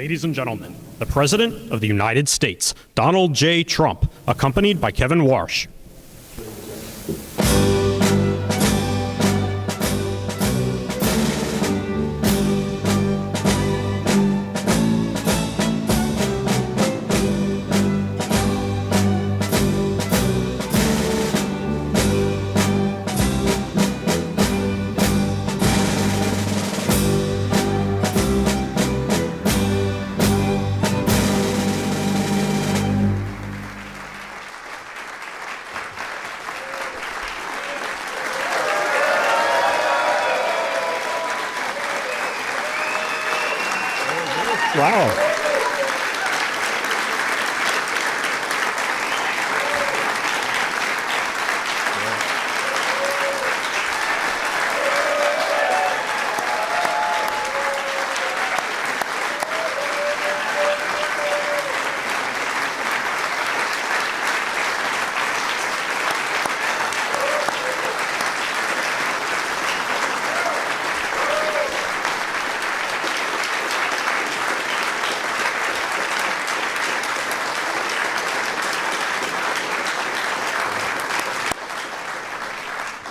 Ladies and gentlemen, the President of the United States, Donald J. Trump, accompanied by Kevin Warsh. Wow.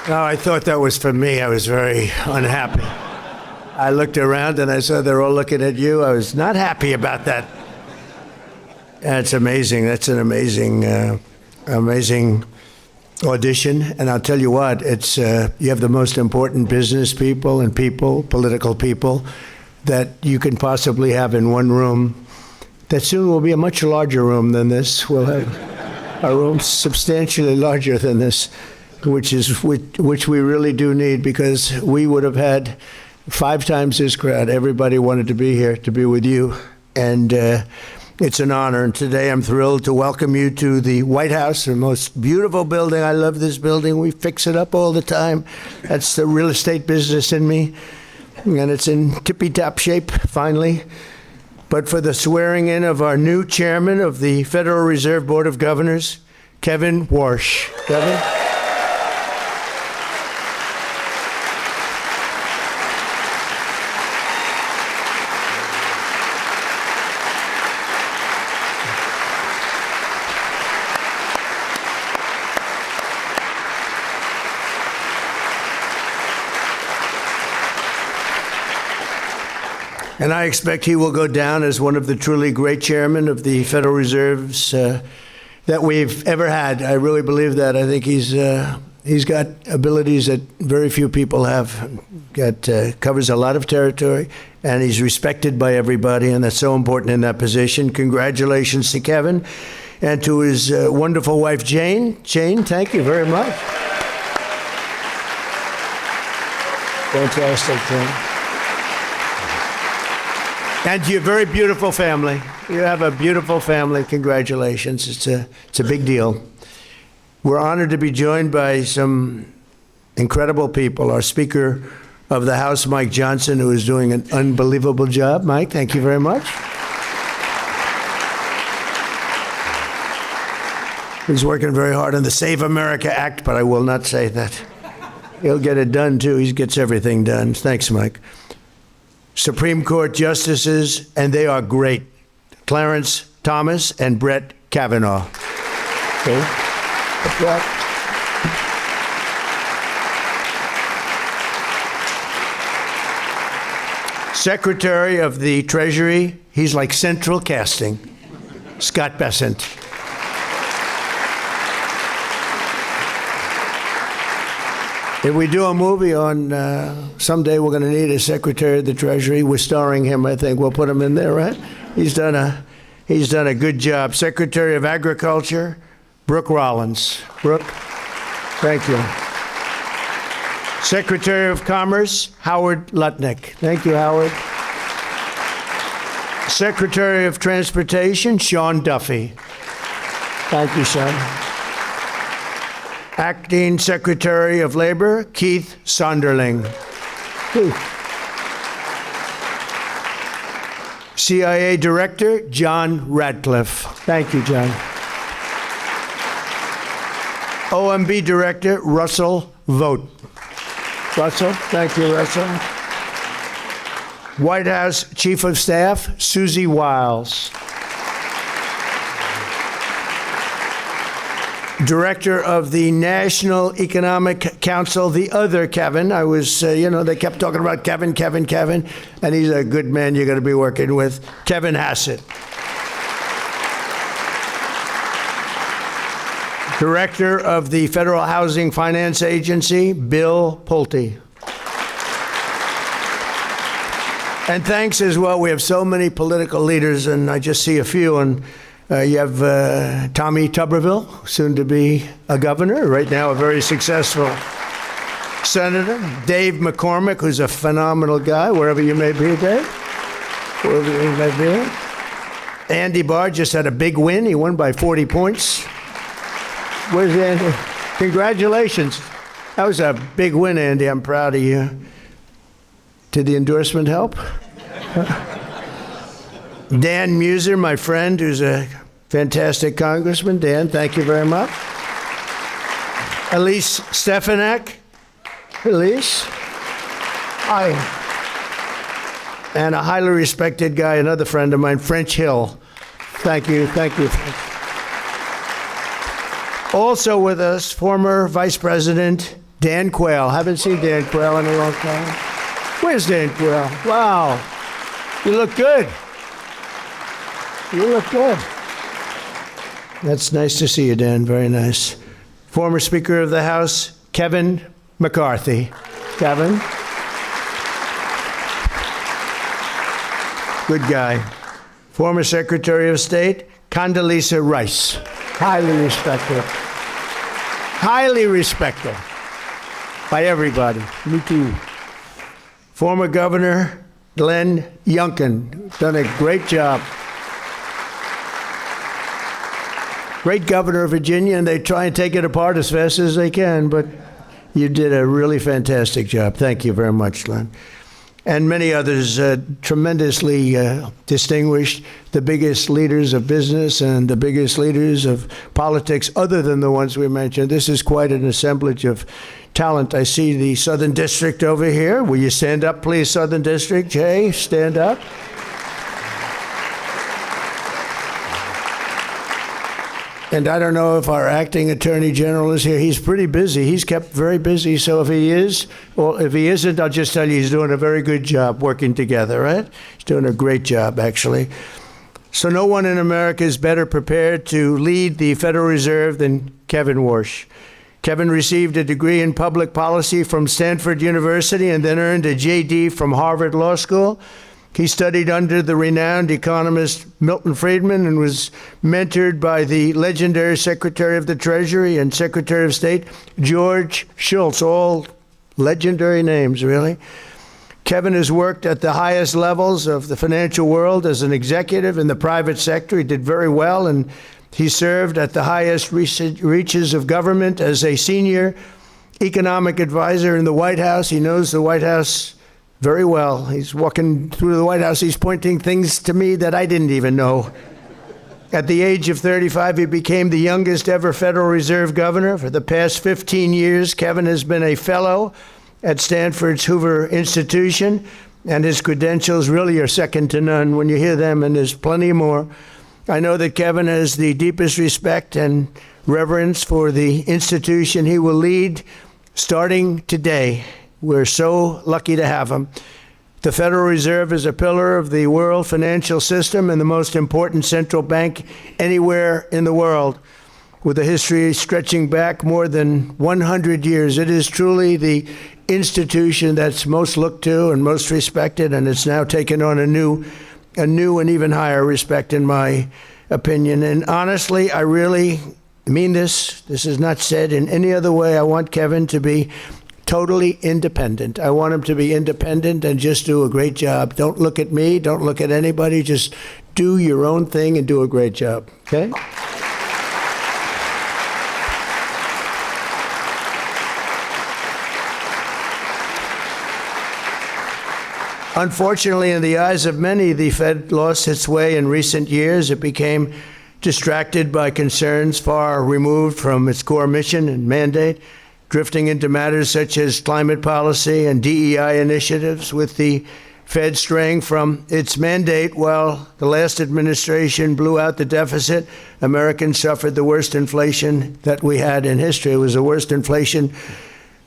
No, I thought that was for me. I was very unhappy. I looked around and I saw they're all looking at you. I was not happy about that. That's amazing. That's an amazing, amazing audition. And I'll tell you what, it's you have the most important business people and political people that you can possibly have in one room. That soon will be a much larger room than this. We'll have a room substantially larger than this, which we really do need, because we would have had 5 times this crowd. Everybody wanted to be here to be with you, and it's an honor. And today I'm thrilled to welcome you to the White House, the most beautiful building. I love this building. We fix it up all the time. That's the real estate business in me, and it's in tippy-top shape finally. But for the swearing in of our new chairman of the Federal Reserve Board of Governors, Kevin Warsh. Kevin? And I expect he will go down as one of the truly great chairmen of the Federal Reserves that we've ever had. I really believe that. I think he's got abilities that very few people have. Covers a lot of territory, and he's respected by everybody, and that's so important in that position. Congratulations to Kevin and to his wonderful wife, Jane. Jane, thank you very much. Fantastic, Jane. And to your very beautiful family. You have a beautiful family. Congratulations. It's a big deal. We're honored to be joined by some incredible people. Our Speaker of the House, Mike Johnson, who is doing an unbelievable job. Mike, thank you very much. He's working very hard on the Save America Act, but I will not say that. He'll get it done, too. He gets everything done. Thanks, Mike. Supreme Court justices, and they are great, Clarence Thomas and Brett Kavanaugh. Okay. Secretary of the Treasury, he's like central casting, Scott Bessent. If we do a movie on, someday we're going to need a Secretary of the Treasury. We're starring him, I think. We'll put him in there, right? He's done a good job. Secretary of Agriculture, Brooke Rollins. Brooke, thank you. Secretary of Commerce, Howard Lutnick. Thank you, Howard. Secretary of Transportation, Sean Duffy. Thank you, Sean. Acting Secretary of Labor, Keith Sonderling. CIA Director, John Radcliffe. Thank you, John. OMB Director, Russell Vogt. Russell, thank you, Russell. White House Chief of Staff, Susie Wiles. Director of the National Economic Council, the other Kevin. I was, they kept talking about Kevin, and he's a good man you're going to be working with, Kevin Hassett. Director of the Federal Housing Finance Agency, Bill Pulte. And thanks as well, we have so many political leaders, and I just see a few, and you have Tommy Tuberville, soon to be a governor, right now a very successful senator. Dave McCormick, who's a phenomenal guy, wherever you may be, Dave. Wherever you may be. Andy Barr just had a big win. He won by 40 points. Where's Andy? Congratulations. That was a big win, Andy. I'm proud of you. Did the endorsement help? Dan Muser, my friend, who's a fantastic congressman. Dan, thank you very much. Elise Stefanik. Elise. Hi. And a highly respected guy, another friend of mine, French Hill. Thank you. Also with us, former Vice President Dan Quayle. Haven't seen Dan Quayle in a long time. Where's Dan Quayle? Wow. You look good. You look good. That's nice to see you, Dan. Very nice. Former Speaker of the House, Kevin McCarthy. Kevin. Good guy. Former Secretary of State, Condoleezza Rice. Highly respected. Highly respected by everybody. Me too. Former Governor Glenn Youngkin. Done a great job. Great governor of Virginia, and they try and take it apart as fast as they can, but you did a really fantastic job. Thank you very much, Glenn. And many others, tremendously distinguished, the biggest leaders of business and the biggest leaders of politics, other than the ones we mentioned. This is quite an assemblage of talent. I see the Southern District over here. Will you stand up, please, Southern District? Jay, stand up. And I don't know if our acting attorney general is here. He's pretty busy. He's kept very busy. So if he is, well, if he isn't, I'll just tell you he's doing a very good job working together, right? He's doing a great job, actually. So no one in America is better prepared to lead the Federal Reserve than Kevin Warsh. Kevin received a degree in public policy from Stanford University and then earned a JD from Harvard Law School. He studied under the renowned economist Milton Friedman and was mentored by the legendary Secretary of the Treasury and Secretary of State George Shultz, all legendary names, really. Kevin has worked at the highest levels of the financial world as an executive in the private sector. He did very well, and he served at the highest reaches of government as a senior economic advisor in the White House. He knows the White House very well. He's walking through the White House. He's pointing things to me that I didn't even know. At the age of 35, he became the youngest ever Federal Reserve governor. For the past 15 years, Kevin has been a fellow at Stanford's Hoover Institution, and his credentials really are second to none when you hear them, and there's plenty more. I know that Kevin has the deepest respect and reverence for the institution he will lead starting today. We're so lucky to have him. The Federal Reserve is a pillar of the world financial system and the most important central bank anywhere in the world. With a history stretching back more than 100 years, it is truly the institution that's most looked to and most respected, and it's now taken on a new and even higher respect, in my opinion. And honestly, I really mean this. This is not said in any other way. I want Kevin to be totally independent. I want him to be independent and just do a great job. Don't look at me. Don't look at anybody. Just do your own thing and do a great job. Okay? Unfortunately, in the eyes of many, the Fed lost its way in recent years. It became distracted by concerns far removed from its core mission and mandate, drifting into matters such as climate policy and DEI initiatives with the Fed straying from its mandate while the last administration blew out the deficit. Americans suffered the worst inflation that we had in history. It was the worst inflation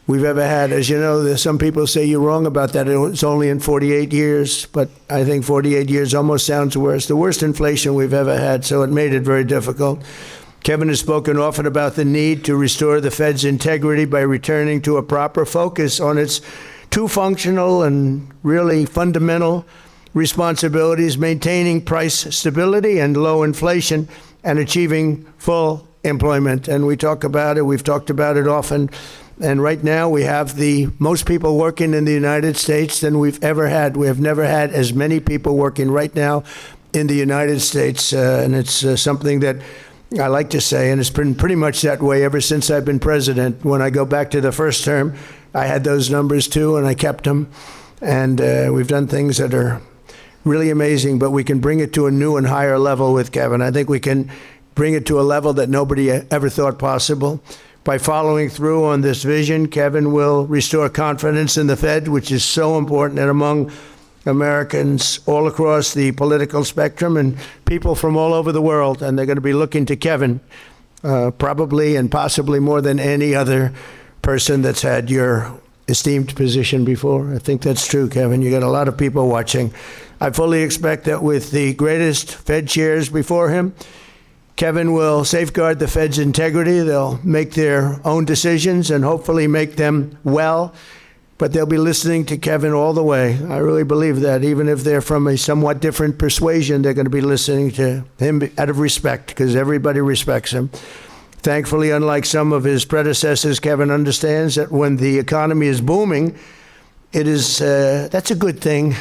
we've ever had. As you know, there's some people say you're wrong about that. It was only in 48 years, but I think 48 years almost sounds worse. The worst inflation we've ever had, so it made it very difficult. Kevin has spoken often about the need to restore the Fed's integrity by returning to a proper focus on its two functional and really fundamental responsibilities: maintaining price stability and low inflation, and achieving full employment. And we talk about it, we've talked about it often. And right now we have the most people working in the United States than we've ever had. We have never had as many people working right now in the United States. And it's something that I like to say, and it's been pretty much that way ever since I've been president. When I go back to the first term, I had those numbers too, and I kept them. And we've done things that are really amazing, but we can bring it to a new and higher level with Kevin. I think we can bring it to a level that nobody ever thought possible. By following through on this vision, Kevin will restore confidence in the Fed, which is so important, and among Americans all across the political spectrum and people from all over the world. And they're going to be looking to Kevin, probably and possibly more than any other person that's had your esteemed position before. I think that's true, Kevin. You got a lot of people watching. I fully expect that with the greatest Fed chairs before him, Kevin will safeguard the Fed's integrity. They'll make their own decisions and hopefully make them well, but they'll be listening to Kevin all the way. I really believe that. Even if they're from a somewhat different persuasion, they're going to be listening to him out of respect, because everybody respects him. Thankfully, unlike some of his predecessors, Kevin understands that when the economy is booming, that's a good thing.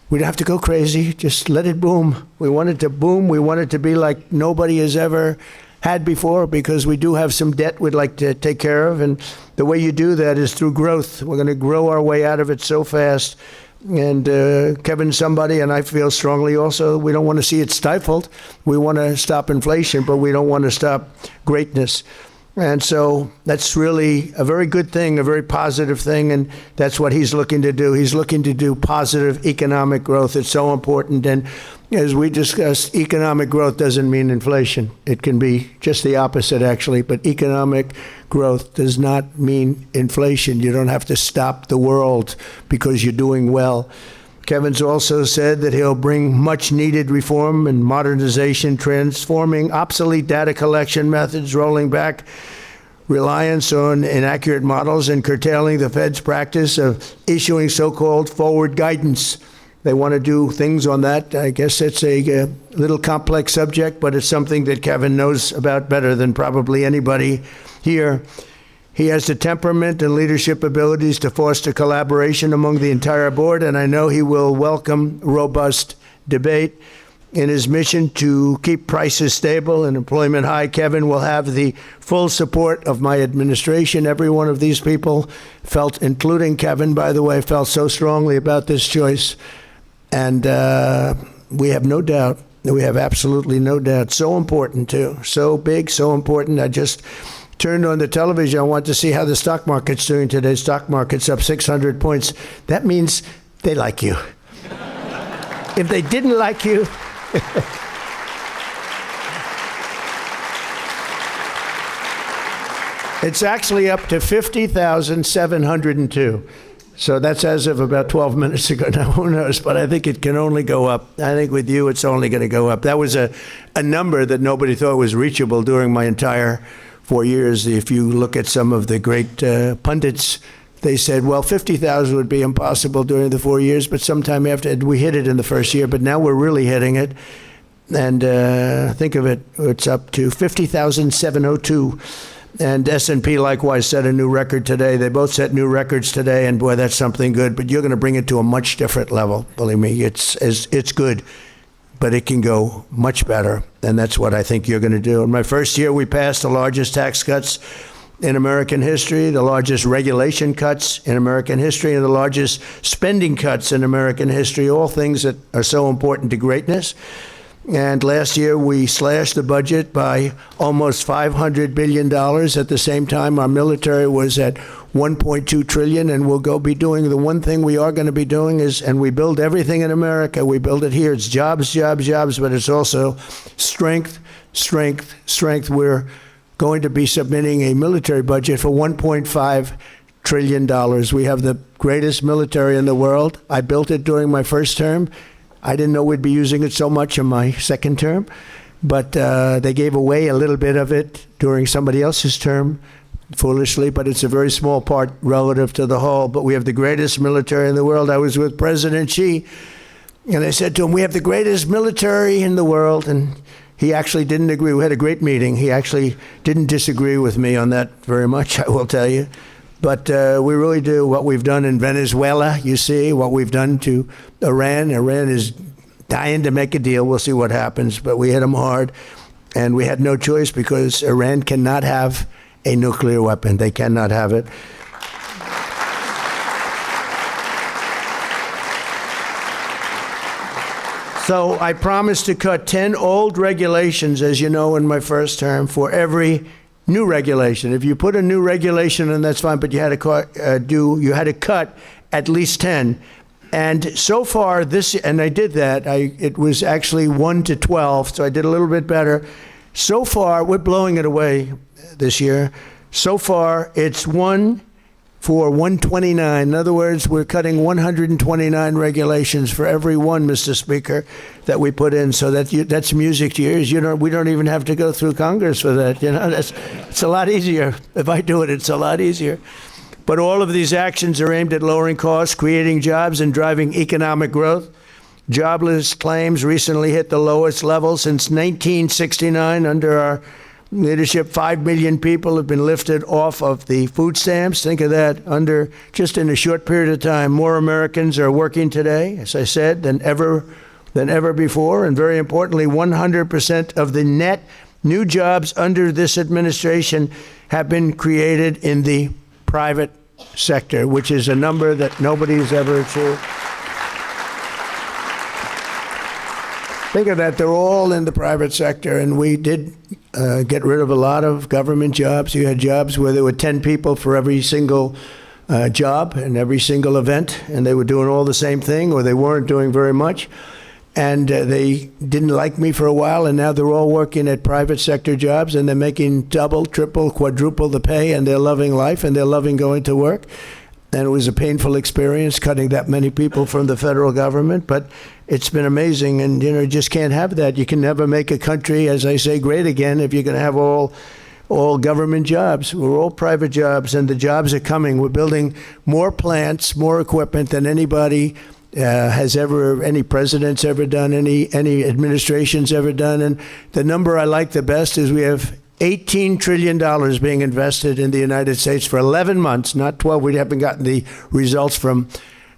We don't have to go crazy. Just let it boom. We want it to boom. We want it to be like nobody has ever had before, because we do have some debt we'd like to take care of. And the way you do that is through growth. We're going to grow our way out of it so fast. And Kevin's somebody, and I feel strongly also, we don't want to see it stifled. We want to stop inflation, but we don't want to stop greatness. And so that's really a very good thing, a very positive thing, and that's what he's looking to do. He's looking to do positive economic growth. It's so important. And as we discussed, economic growth doesn't mean inflation. It can be just the opposite, actually. But economic growth does not mean inflation. You don't have to stop the world because you're doing well. Kevin's also said that he'll bring much-needed reform and modernization, transforming obsolete data collection methods, rolling back reliance on inaccurate models, and curtailing the Fed's practice of issuing so-called forward guidance. They want to do things on that. I guess it's a little complex subject, but it's something that Kevin knows about better than probably anybody here. He has the temperament and leadership abilities to foster collaboration among the entire board, and I know he will welcome robust debate. In his mission to keep prices stable and employment high, Kevin will have the full support of my administration. Every one of these people felt, including Kevin, by the way, felt so strongly about this choice. And we have no doubt, we have absolutely no doubt. So important, too. So big, so important. I just turned on the television. I want to see how the stock market's doing today. Stock market's up 600 points. That means they like you. If they didn't like you, it's actually up to 50,702. So that's as of about 12 minutes ago. Now, who knows? But I think it can only go up. I think with you, it's only going to go up. That was a number that nobody thought was reachable during my entire 4 years. If you look at some of the great pundits, they said, well, 50,000 would be impossible during the 4 years, but sometime after, we hit it in the first year, but now we're really hitting it. And think of it, it's up to 50,702. And S&P likewise set a new record today. They both set new records today, and boy, that's something good. But you're going to bring it to a much different level. Believe me, it's good, but it can go much better, and that's what I think you're going to do. In my first year, we passed the largest tax cuts in American history, the largest regulation cuts in American history, and the largest spending cuts in American history, all things that are so important to greatness. And last year, we slashed the budget by almost $500 billion. At the same time, our military was at $1.2 trillion, and we'll be doing the one thing we are going to be doing is, and we build everything in America. We build it here. It's jobs, jobs, jobs, but it's also strength, strength, strength. We're going to be submitting a military budget for $1.5 trillion. We have the greatest military in the world. I built it during my first term. I didn't know we'd be using it so much in my second term, but they gave away a little bit of it during somebody else's term, foolishly, but it's a very small part relative to the whole. But we have the greatest military in the world. I was with President Xi, and I said to him, we have the greatest military in the world, and he actually didn't agree. We had a great meeting. He actually didn't disagree with me on that very much, I will tell you. But we really do. What we've done in Venezuela, you see, what we've done to Iran. Iran is dying to make a deal. We'll see what happens. But we hit them hard. And we had no choice because Iran cannot have a nuclear weapon. They cannot have it. So I promised to cut 10 old regulations, as you know, in my first term, for every new regulation. If you put a new regulation in, that's fine, but you had to cut at least 10. And so far, and I did that. It was actually 1 to 12, so I did a little bit better. So far, we're blowing it away this year. So far, it's 1 for 129. In other words, we're cutting 129 regulations for every one, Mr. Speaker, that we put in. So that's music to your ears. We don't even have to go through Congress for that. It's a lot easier. If I do it, it's a lot easier. But all of these actions are aimed at lowering costs, creating jobs, and driving economic growth. Jobless claims recently hit the lowest level since 1969 under our leadership. 5 million people have been lifted off of the food stamps. Think of that, just in a short period of time. More Americans are working today, as I said, than ever before. And very importantly, 100% of the net new jobs under this administration have been created in the private sector, which is a number that nobody's ever achieved. Think of that. They're all in the private sector, and we did get rid of a lot of government jobs. You had jobs where there were 10 people for every single job and every single event, and they were doing all the same thing, or they weren't doing very much. And they didn't like me for a while, and now they're all working at private sector jobs, and they're making double, triple, quadruple the pay, and they're loving life, and they're loving going to work. And it was a painful experience cutting that many people from the federal government, but it's been amazing. And, you just can't have that. You can never make a country, as I say, great again if you're going to have all government jobs. We're all private jobs, and the jobs are coming. We're building more plants, more equipment than anybody any president's ever done, any administration's ever done. And the number I like the best is we have $18 trillion being invested in the United States for 11 months, not 12. We haven't gotten the results from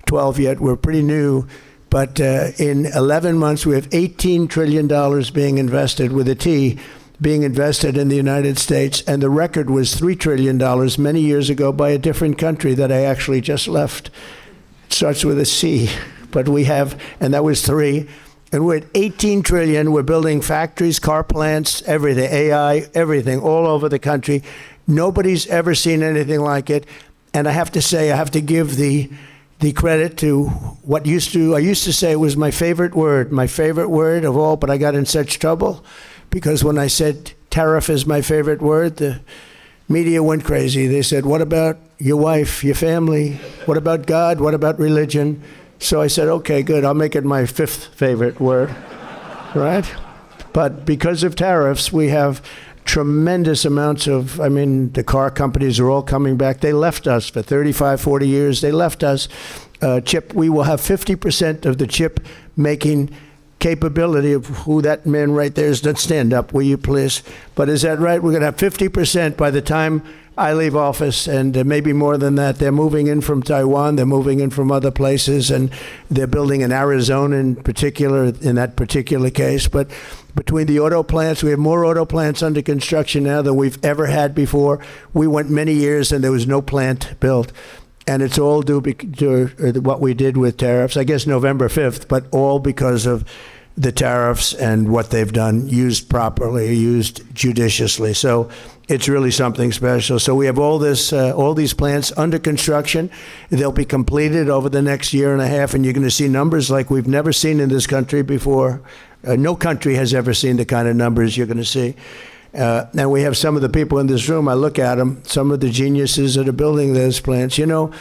12 yet. We're pretty new. But in 11 months, we have $18 trillion being invested, with a T, being invested in the United States. And the record was $3 trillion many years ago by a different country that I actually just left. It starts with a C, but we have, and that was 3. And we're at 18 trillion. We're building factories, car plants, everything, AI, everything, all over the country. Nobody's ever seen anything like it. And I have to say, I have to give the credit to I used to say it was my favorite word of all, but I got in such trouble because when I said tariff is my favorite word, the media went crazy. They said, what about your wife, your family? What about God? What about religion? So I said, okay, good, I'll make it my 5th favorite word, right? But because of tariffs, we have tremendous amounts of, the car companies are all coming back. They left us for 35, 40 years. They left us. We will have 50% of the chip making capability of who that man right there is. Don't stand up, will you please? But is that right? We're going to have 50% by the time I leave office, and maybe more than that. They're moving in from Taiwan, they're moving in from other places, and they're building in Arizona in particular, in that particular case. But between the auto plants, we have more auto plants under construction now than we've ever had before. We went many years and there was no plant built. And it's all due to what we did with tariffs, I guess November 5th, but all because of the tariffs and what they've done, used properly, used judiciously. So it's really something special. So we have all these plants under construction. They'll be completed over the next year and a half, and you're going to see numbers like we've never seen in this country before. No country has ever seen the kind of numbers you're going to see. And we have some of the people in this room, I look at them, some of the geniuses that are building those plants. You know,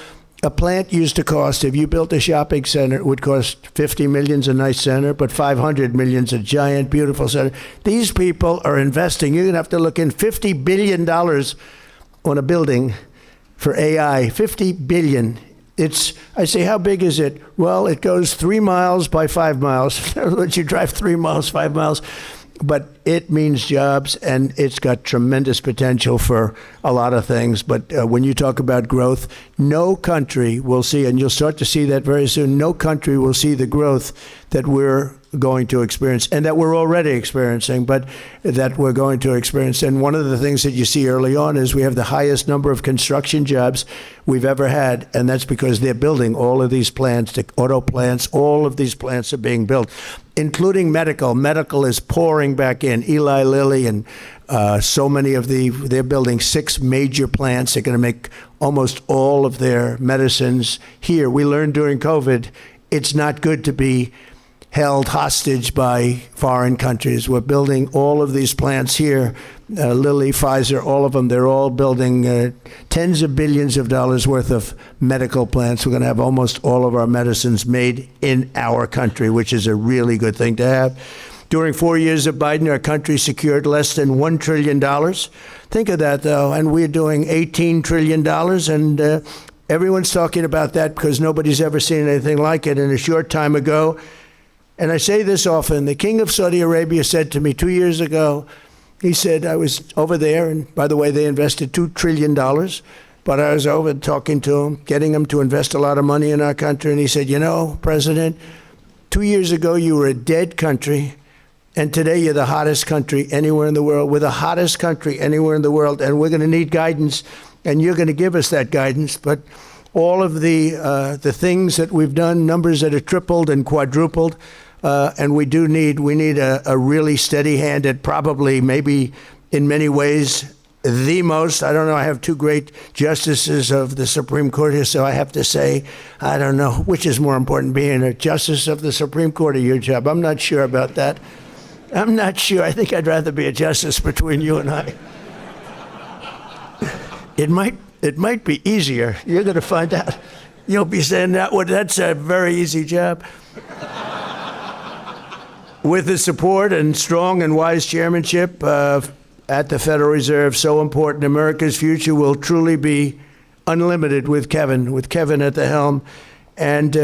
a plant used to cost, if you built a shopping center, it would cost 50 million a nice center, but 500 million a giant, beautiful center. These people are investing. You're going to have to look in $50 billion on a building for AI. 50 billion. I say, how big is it? Well, it goes 3 miles by 5 miles. In other words, you drive 3 miles, 5 miles. But it means jobs, and it's got tremendous potential for a lot of things. But when you talk about growth, no country will see, and you'll start to see that very soon, no country will see the growth that we're going to experience, and that we're already experiencing, but that we're going to experience. And one of the things that you see early on is we have the highest number of construction jobs we've ever had, and that's because they're building all of these plants, the auto plants, all of these plants are being built, including medical. Medical is pouring back in. Eli Lilly and so many of they're building 6 major plants. They're going to make almost all of their medicines here. We learned during COVID, it's not good to be held hostage by foreign countries. We're building all of these plants here. Lilly, Pfizer, all of them, they're all building tens of billions of dollars worth of medical plants. We're going to have almost all of our medicines made in our country, which is a really good thing to have. During 4 years of Biden, our country secured less than $1 trillion. Think of that, though, and we're doing $18 trillion, and everyone's talking about that because nobody's ever seen anything like it. And a short time ago, and I say this often, the King of Saudi Arabia said to me 2 years ago, he said, I was over there, and by the way, they invested $2 trillion, but I was over talking to him, getting him to invest a lot of money in our country, and he said, you know, President, 2 years ago you were a dead country, and today you're the hottest country anywhere in the world. We're the hottest country anywhere in the world, and we're going to need guidance, and you're going to give us that guidance, but all of the things that we've done, numbers that have tripled and quadrupled, and we need a really steady hand at probably, maybe in many ways, the most. I don't know. I have 2 great justices of the Supreme Court here, so I have to say, I don't know which is more important, being a justice of the Supreme Court or your job. I'm not sure about that. I'm not sure. I think I'd rather be a justice between you and I. It might be easier. You're going to find out. You'll be saying that's a very easy job. With the support and strong and wise chairmanship at the Federal Reserve, so important, America's future will truly be unlimited with Kevin at the helm. And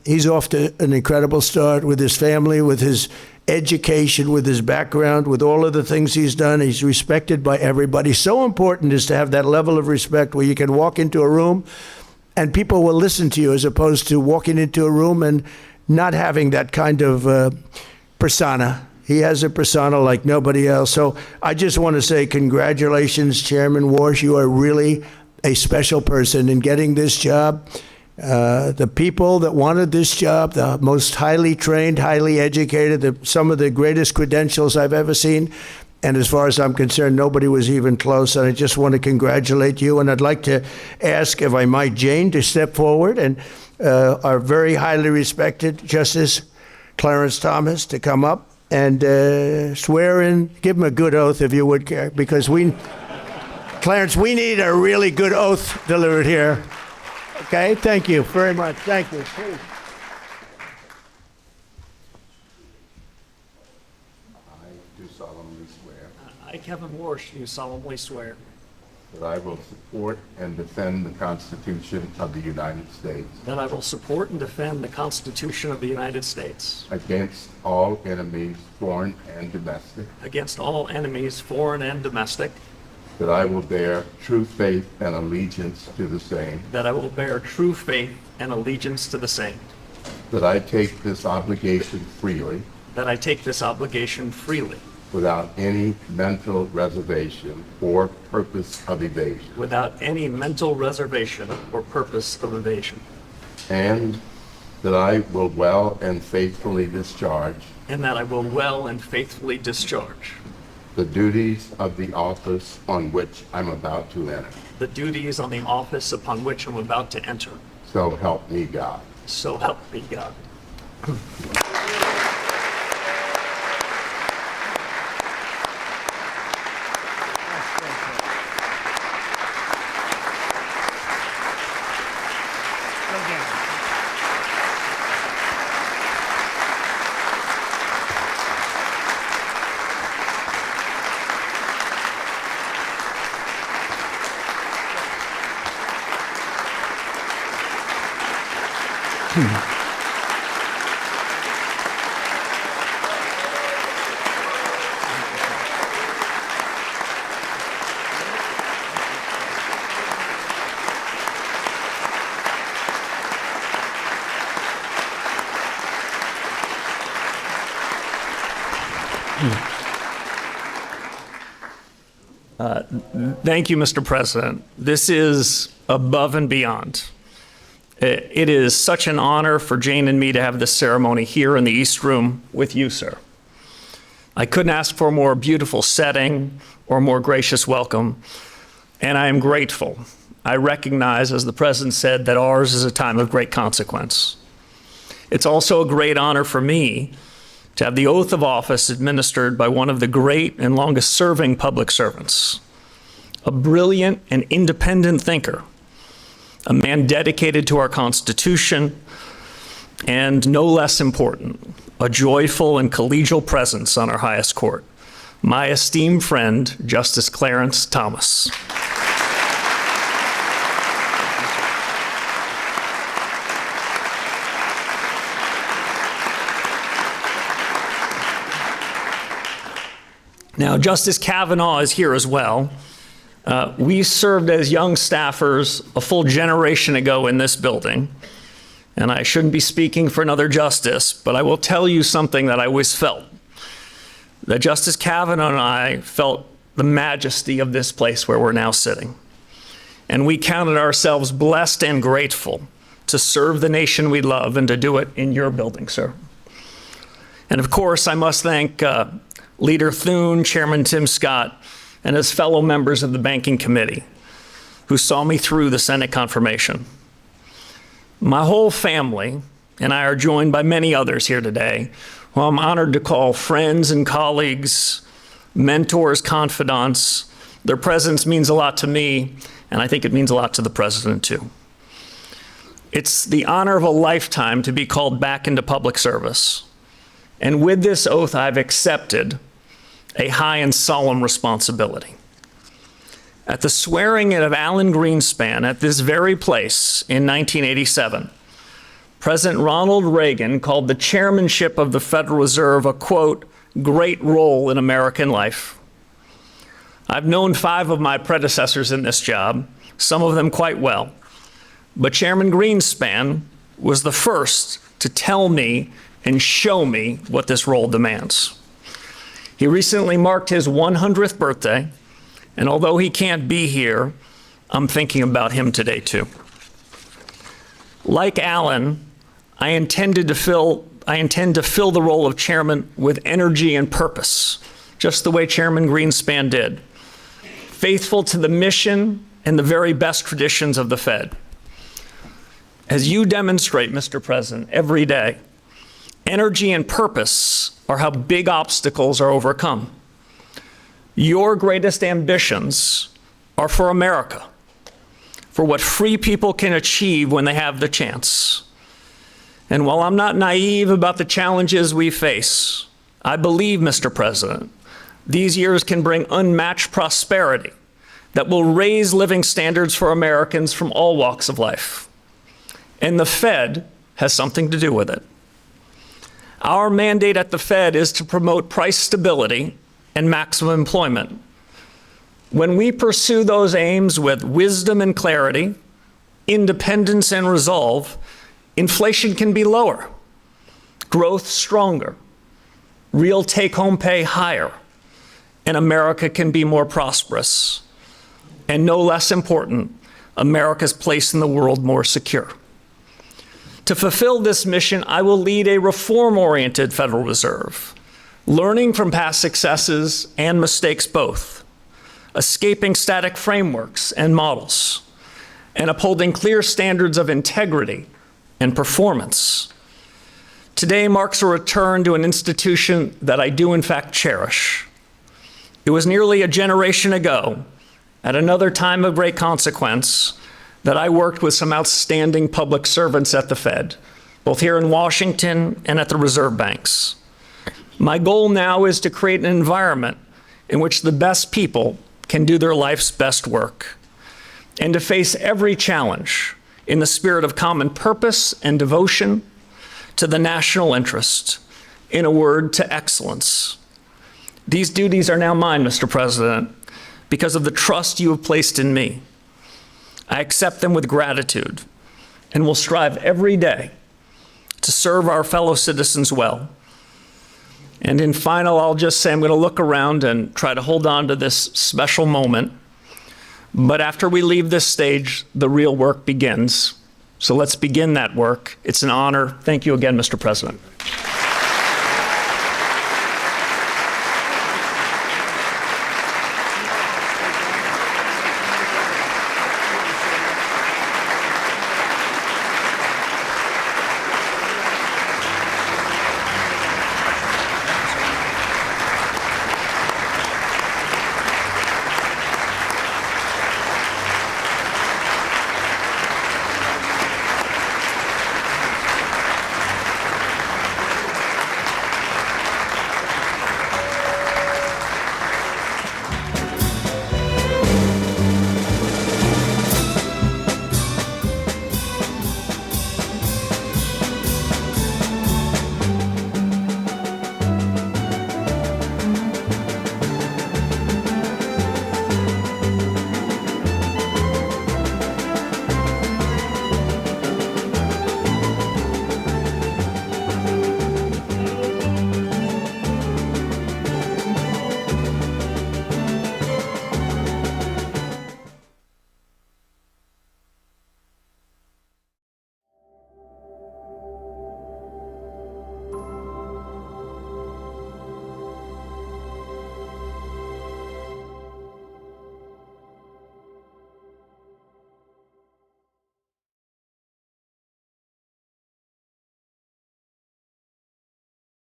he's off to an incredible start with his family, with his education, with his background, with all of the things he's done. He's respected by everybody. So important is to have that level of respect where you can walk into a room and people will listen to you, as opposed to walking into a room and not having that kind of persona. He has a persona like nobody else. So I just want to say congratulations, Chairman Warsh. You are really a special person in getting this job. The people that wanted this job, the most highly trained, highly educated, some of the greatest credentials I've ever seen. And as far as I'm concerned, nobody was even close. And I just want to congratulate you. And I'd like to ask, if I might, Jane to step forward, and our very highly respected Justice Clarence Thomas to come up and swear in. Give him a good oath, if you would care, because Clarence, we need a really good oath delivered here. Okay, thank you very much. Thank you. Please. I do solemnly swear I, Kevin Warsh, do solemnly swear that I will support and defend the Constitution of the United States that I will support and defend the Constitution of the United States against all enemies, foreign and domestic, against all enemies, foreign and domestic, that I will bear true faith and allegiance to the same, that I will bear true faith and allegiance to the same, that I take this obligation freely that I take this obligation freely without any mental reservation or purpose of evasion, without any mental reservation or purpose of evasion, and that I will well and faithfully discharge and that I will well and faithfully discharge the duties of the office on which I'm about to enter. the duties on the office upon which I'm about to enter. So help me God. So help me God. Thank you, Mr. President. This is above and beyond. It is such an honor for Jane and me to have this ceremony here in the East Room with you, sir. I couldn't ask for a more beautiful setting or more gracious welcome, and I am grateful. I recognize, as the President said, that ours is a time of great consequence. It's also a great honor for me to have the oath of office administered by one of the great and longest-serving public servants, a brilliant and independent thinker, a man dedicated to our Constitution, and no less important, a joyful and collegial presence on our highest court, my esteemed friend, Justice Clarence Thomas. Now, Justice Kavanaugh is here as well. We served as young staffers a full generation ago in this building, and I shouldn't be speaking for another justice, but I will tell you something that I always felt, that Justice Kavanaugh and I felt the majesty of this place where we're now sitting. And we counted ourselves blessed and grateful to serve the nation we love and to do it in your building, sir. And of course, I must thank Leader Thune, Chairman Tim Scott, and his fellow members of the Banking Committee who saw me through the Senate confirmation. My whole family and I are joined by many others here today who I'm honored to call friends and colleagues, mentors, confidants. Their presence means a lot to me, and I think it means a lot to the President too. It's the honor of a lifetime to be called back into public service. And with this oath, I've accepted a high and solemn responsibility. At the swearing in of Alan Greenspan at this very place in 1987, President Ronald Reagan called the chairmanship of the Federal Reserve a, quote, great role in American life. I've known 5 of my predecessors in this job, some of them quite well, but Chairman Greenspan was the first to tell me and show me what this role demands. He recently marked his 100th birthday, and although he can't be here, I'm thinking about him today too. Like Alan, I intend to fill the role of chairman with energy and purpose, just the way Chairman Greenspan did, faithful to the mission and the very best traditions of the Fed. As you demonstrate, Mr. President, every day, energy and purpose are how big obstacles are overcome. Your greatest ambitions are for America, for what free people can achieve when they have the chance. And while I'm not naive about the challenges we face, I believe, Mr. President, these years can bring unmatched prosperity that will raise living standards for Americans from all walks of life. And the Fed has something to do with it. Our mandate at the Fed is to promote price stability and maximum employment. When we pursue those aims with wisdom and clarity, independence and resolve, inflation can be lower, growth stronger, real take-home pay higher, and America can be more prosperous. And no less important, America's place in the world more secure. To fulfill this mission, I will lead a reform-oriented Federal Reserve, learning from past successes and mistakes both, escaping static frameworks and models, and upholding clear standards of integrity and performance. Today marks a return to an institution that I do in fact cherish. It was nearly a generation ago, at another time of great consequence, that I worked with some outstanding public servants at the Fed, both here in Washington and at the reserve banks. My goal now is to create an environment in which the best people can do their life's best work, and to face every challenge in the spirit of common purpose and devotion to the national interest, in a word, to excellence. These duties are now mine, Mr. President, because of the trust you have placed in me. I accept them with gratitude and will strive every day to serve our fellow citizens well. And in final, I'll just say I'm going to look around and try to hold on to this special moment. But after we leave this stage, the real work begins. So let's begin that work. It's an honor. Thank you again, Mr. President.